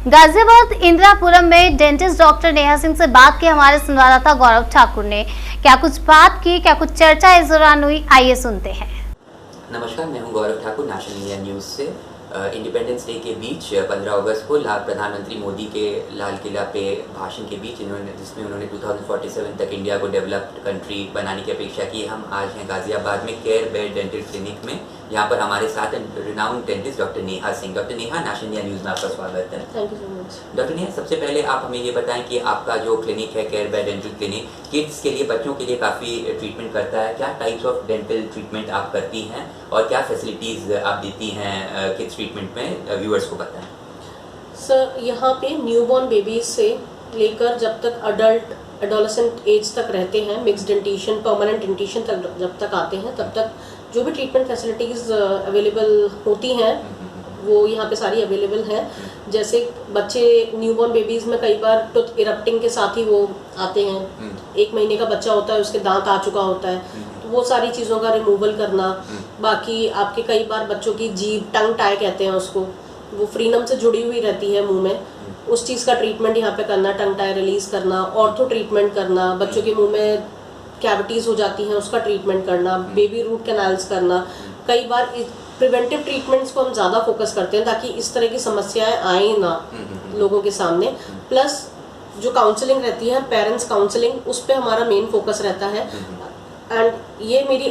गाजियाबाद इंदिरापुरम में dentist doctor Neha Singh से बात की हमारे संवाददाता गौरव ठाकुर ने। क्या कुछ बात की, क्या कुछ चर्चा इस दौरान हुई, आइए सुनते हैं। नमस्कार, मैं हूं गौरव ठाकुर नेशनल इंडिया न्यूज़ से। इंडिपेंडेंस डे के बीच 15 अगस्त को प्रधानमंत्री मोदी के लाल किला पे भाषण के बीच जिसमें उन्होंने 2047 तक इंडिया को डेवलप्ड कंट्री बनाने की अपेक्षा की। हम आज हैं गाजियाबाद में केयर बेड डेंटल क्लिनिक में। यहाँ पर हमारे साथ renowned dentist doctor Neha Singh. Doctor Neha, national India news में आपका स्वागत है। Thank you so much. Doctor Neha, सबसे पहले आप हमें ये बताएं कि आपका जो क्लिनिक है care bed dental clinic, kids के लिए, बच्चों के लिए काफ़ी ट्रीटमेंट करता है। क्या टाइप्स ऑफ डेंटल ट्रीटमेंट आप करती हैं और क्या फैसिलिटीज़ आप देती हैं किड्स ट्रीटमेंट में, व्यूअर्स को बताएं। सर, यहाँ पे न्यूबॉर्न बेबीज से लेकर जब तक एडोलेसेंट एज तक रहते हैं, मिक्स डेंटिशन, परमानेंट डेंटिशन तक जब तक आते हैं, तब तक जो भी ट्रीटमेंट फैसिलिटीज़ अवेलेबल होती हैं वो यहाँ पे सारी अवेलेबल हैं। जैसे बच्चे न्यूबॉर्न बेबीज़ में कई बार टूथ इरप्टिंग के साथ ही वो आते हैं। 1 महीने का बच्चा होता है, उसके दांत आ चुका होता है, तो वो सारी चीज़ों का रिमूवल करना। बाकी आपके कई बार बच्चों की जीभ, टंग टाई कहते हैं उसको, वो फ्रीनम से जुड़ी हुई रहती है मुंह में, उस चीज़ का ट्रीटमेंट यहाँ पे करना, टंग टाई रिलीज करना, ऑर्थो ट्रीटमेंट करना, बच्चों के मुंह में कैविटीज़ हो जाती हैं उसका ट्रीटमेंट करना, बेबी रूट कैनाल्स करना। कई बार प्रिवेंटिव ट्रीटमेंट्स को हम ज़्यादा फोकस करते हैं ताकि इस तरह की समस्याएं आए ना लोगों के सामने। प्लस जो काउंसलिंग रहती है, पेरेंट्स काउंसलिंग, उस पर हमारा मेन फोकस रहता है। एंड ये मेरी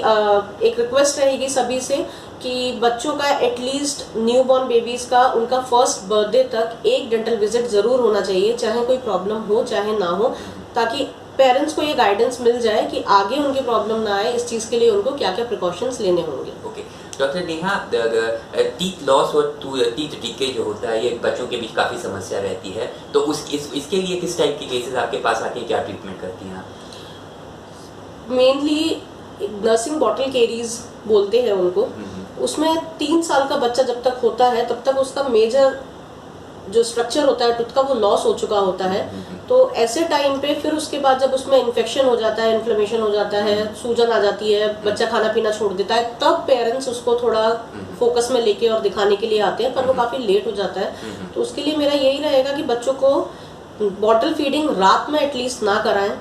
एक रिक्वेस्ट रहेगी सभी से कि बच्चों का एटलीस्ट न्यूबॉर्न बेबीज़ का उनका फर्स्ट बर्थडे तक एक डेंटल विजिट ज़रूर होना चाहिए, चाहे कोई प्रॉब्लम हो चाहे ना हो, ताकि पेरेंट्स को ये गाइडेंस मिल जाए कि आगे उनकी प्रॉब्लम ना आए। इस चीज़ के लिए उनको क्या क्या प्रिकॉशंस लेने होंगे। Okay doctor Neha, teeth loss और टीथ डीके जो होता है, ये बच्चों के बीच काफ़ी समस्या रहती है, तो इसके लिए किस टाइप के केसेस आपके पास आके क्या ट्रीटमेंट करती हैं आप? मेनली नर्सिंग बॉटल कैरीज बोलते हैं उनको। उसमें 3 साल का बच्चा जब तक होता है तब तक उसका मेजर जो स्ट्रक्चर होता है टूथ का, वो लॉस हो चुका होता है। तो ऐसे टाइम पे फिर उसके बाद जब उसमें इन्फेक्शन हो जाता है, इन्फ्लेमेशन हो जाता है, सूजन आ जाती है, बच्चा खाना पीना छोड़ देता है, तब पेरेंट्स उसको थोड़ा फोकस में लेके और दिखाने के लिए आते हैं, पर वो काफ़ी लेट हो जाता है। तो उसके लिए मेरा यही रहेगा कि बच्चों को बॉटल फीडिंग रात में एटलीस्ट ना कराएं।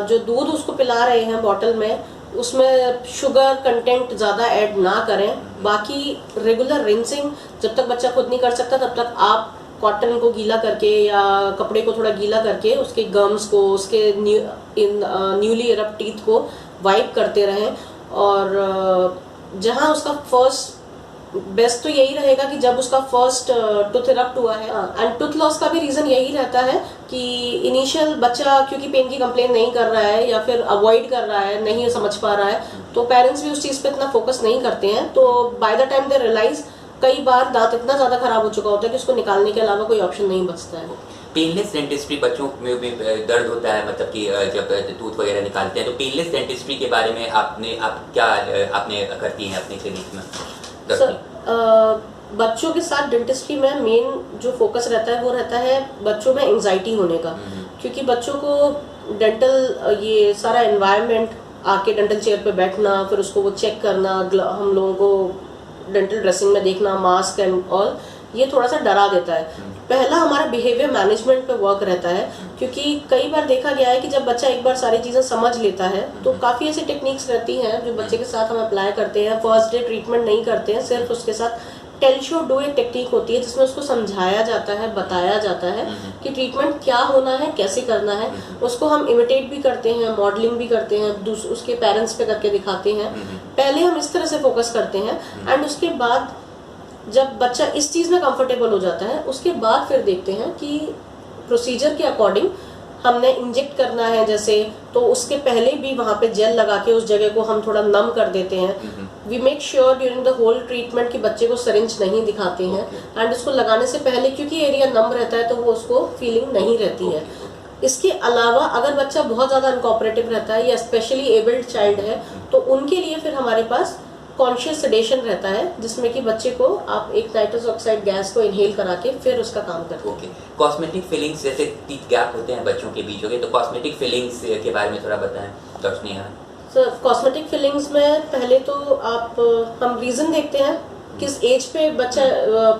जो दूध उसको पिला रहे हैं बॉटल में, उसमें शुगर कंटेंट ज़्यादा ऐड ना करें। बाकी रेगुलर रिंसिंग, जब तक बच्चा खुद नहीं कर सकता तब तक आप कॉटन को गीला करके या कपड़े को थोड़ा गीला करके उसके गम्स को, उसके न्यूली इरप्ट टीथ को वाइप करते रहें। और जहां उसका फर्स्ट बेस्ट तो यही रहेगा कि जब उसका फर्स्ट टूथ इरप्ट हुआ है। एंड टूथ लॉस का भी रीज़न यही रहता है कि इनिशियल बच्चा क्योंकि पेन की कंप्लेन नहीं कर रहा है या फिर अवॉइड कर रहा है, नहीं समझ पा रहा है, तो पेरेंट्स भी उस चीज़ पे इतना फोकस नहीं करते हैं। तो by the time they realise कई बार दांत इतना ज़्यादा खराब हो चुका होता है कि उसको निकालने के अलावा कोई ऑप्शन नहीं बचता है। पेनलेस डेंटिस्ट्री, बच्चों में भी दर्द होता है, मतलब कि जब टूथ वगैरह निकालते हैं, तो पेनलेस डेंटिस्ट्री के बारे में आप क्या करती हैं अपने क्लिनिक में? बच्चों के साथ डेंटिस्ट्री में मेन जो फोकस रहता है वो रहता है बच्चों में एंजाइटी होने का। क्योंकि बच्चों को डेंटल ये सारा एनवायरनमेंट, आके डेंटल चेयर पे बैठना, फिर उसको वो चेक करना, हम लोगों को डेंटल ड्रेसिंग में देखना, मास्क एंड ऑल, ये थोड़ा सा डरा देता है। पहला हमारा बिहेवियर मैनेजमेंट पे वर्क रहता है, क्योंकि कई बार देखा गया है कि जब बच्चा एक बार सारी चीज़ें समझ लेता है तो काफ़ी ऐसी टेक्निक्स रहती हैं जो बच्चे के साथ हम अप्लाई करते हैं। फर्स्ट डे ट्रीटमेंट नहीं करते हैं, सिर्फ उसके साथ टेल शो डू एक टेक्निक होती है जिसमें उसको समझाया जाता है, बताया जाता है कि ट्रीटमेंट क्या होना है, कैसे करना है। उसको हम इमिटेट भी करते हैं, मॉडलिंग भी करते हैं, उसके पेरेंट्स पे करके दिखाते हैं। पहले हम इस तरह से फोकस करते हैं एंड उसके बाद जब बच्चा इस चीज़ में कंफर्टेबल हो जाता है, उसके बाद फिर देखते हैं कि प्रोसीजर के अकॉर्डिंग हमने इंजेक्ट करना है जैसे, तो उसके पहले भी वहाँ पे जेल लगा के उस जगह को हम थोड़ा नम कर देते हैं। We make sure during the whole treatment कि बच्चे को सिरिंज नहीं दिखाते हैं। एंड उसको लगाने से पहले, क्योंकि एरिया नम रहता है, तो वो उसको फीलिंग नहीं रहती है। इसके अलावा अगर बच्चा बहुत ज़्यादा अनकोऑपरेटिव रहता है या स्पेशली एबल्ड चाइल्ड है, तो उनके लिए फिर हमारे पास कॉन्शियस सेडेशन रहता है, जिसमें कि बच्चे को आप एक नाइट्रस ऑक्साइड गैस को इनहेल करा के फिर उसका काम करते हैं। ओके, कॉस्मेटिक फिलिंग्स जैसे टीथ गैप होते हैं बच्चों के बीच, हो तो कॉस्मेटिक फिलिंग्स के बारे में थोड़ा बताएं doctor Neha. Sir, cosmetic fillings में पहले तो हम रीज़न देखते हैं किस एज पे बच्चा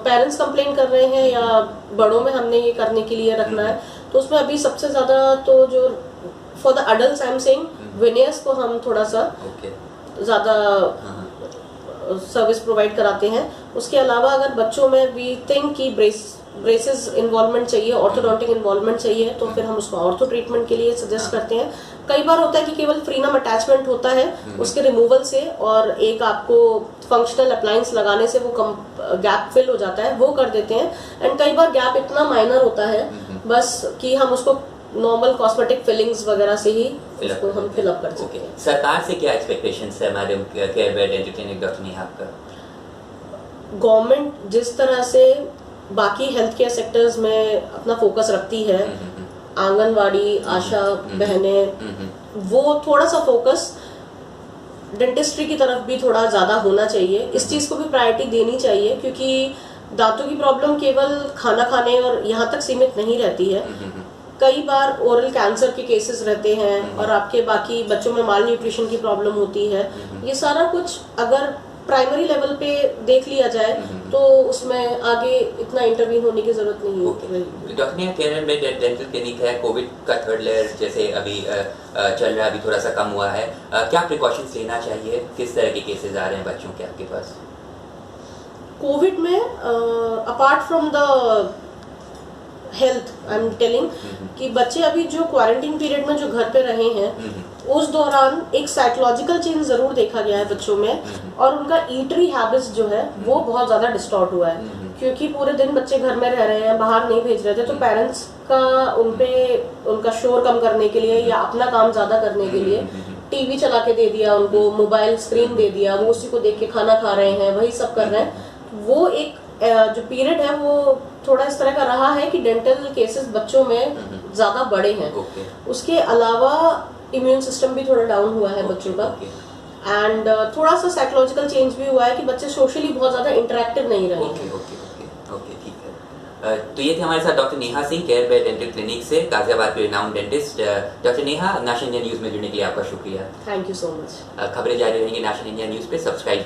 पेरेंट्स कंप्लेन कर रहे हैं या बड़ों में हमने ये करने के लिए रखना है। तो उसमें अभी सबसे ज़्यादा तो जो for the adult I am saying veneers को हम थोड़ा सा ज़्यादा सर्विस प्रोवाइड कराते हैं। उसके अलावा अगर बच्चों में वी थिंक कि ब्रेसेस इन्वॉल्वमेंट चाहिए, ऑर्थोडोंटिक इन्वॉल्वमेंट चाहिए, तो फिर हम उसको ऑर्थो ट्रीटमेंट के लिए सजेस्ट करते हैं। कई बार होता है कि केवल फ्रीनम अटैचमेंट होता है, उसके रिमूवल से और एक आपको फंक्शनल अप्लायंस लगाने से वो गैप फिल हो जाता है, वो कर देते हैं। एंड कई बार गैप इतना माइनर होता है बस कि हम उसको नॉर्मल कॉस्मेटिक फिलिंग्स वगैरह से ही उसको हम फिल अप कर सकते हैं। सरकार से क्या एक्सपेक्टेशंस है madam care bed dental clinic doctor Neha आपका? गवर्नमेंट जिस तरह से बाकी हेल्थ केयर सेक्टर्स में अपना फोकस रखती है, आंगनवाड़ी आशा बहनें, वो थोड़ा सा फोकस डेंटिस्ट्री की तरफ भी थोड़ा ज़्यादा होना चाहिए। इस चीज़ को भी प्रायोरिटी देनी चाहिए, क्योंकि दांतों की प्रॉब्लम केवल खाना खाने और यहाँ तक सीमित नहीं रहती है। कई बार ओरल कैंसर के केसेस रहते हैं और आपके बाकी बच्चों में माल न्यूट्रिशन की प्रॉब्लम होती है। ये सारा कुछ अगर प्राइमरी लेवल पे देख लिया जाए तो उसमें आगे इतना इंटरवीन होने की जरूरत नहीं है। Doctor Neha care bed dental clinic है, कोविड का थर्ड लेयर जैसे अभी चल रहा है, अभी थोड़ा सा कम हुआ है, क्या प्रिकॉशंस लेना चाहिए? किस तरह के केसेस आ रहे हैं बच्चों के आपके पास? कोविड में apart from the health I am telling कि बच्चे अभी जो क्वारंटीन पीरियड में जो घर पे रहे हैं उस दौरान एक साइकोलॉजिकल चेंज जरूर देखा गया है बच्चों में, और उनका ईटरी हैबिट्स जो है वो बहुत ज्यादा डिस्टॉर्ट हुआ है, क्योंकि पूरे दिन बच्चे घर में रह रहे हैं, बाहर नहीं भेज रहे थे। तो पेरेंट्स का उनका शोर कम करने के लिए या अपना काम ज्यादा करने के लिए टीवी चला के दे दिया उनको, मोबाइल स्क्रीन दे दिया, वो उसी को देख के खाना खा रहे हैं, वही सब कर रहे हैं। वो एक जो पीरियड है वो थोड़ा इस तरह का रहा है कि डेंटल केसेस बच्चों में ज्यादा बड़े हैं। उसके अलावा इम्यून सिस्टम भी थोड़ा डाउन हुआ है बच्चों का, एंड थोड़ा सा साइकोलॉजिकल चेंज भी हुआ है कि बच्चे सोशली बहुत ज्यादा इंटरेक्टिव नहीं रहे। ओके, ठीक है। तो ये थे हमारे साथ doctor Neha Singh, care bed dental clinic से, गाजियाबाद के renowned dentist. Doctor Neha, national India news में जुड़ने के लिए आपका शुक्रिया। Thank you so much. खबरें जारी रहेंगी नेशनल इंडिया न्यूज पे, सब्सक्राइब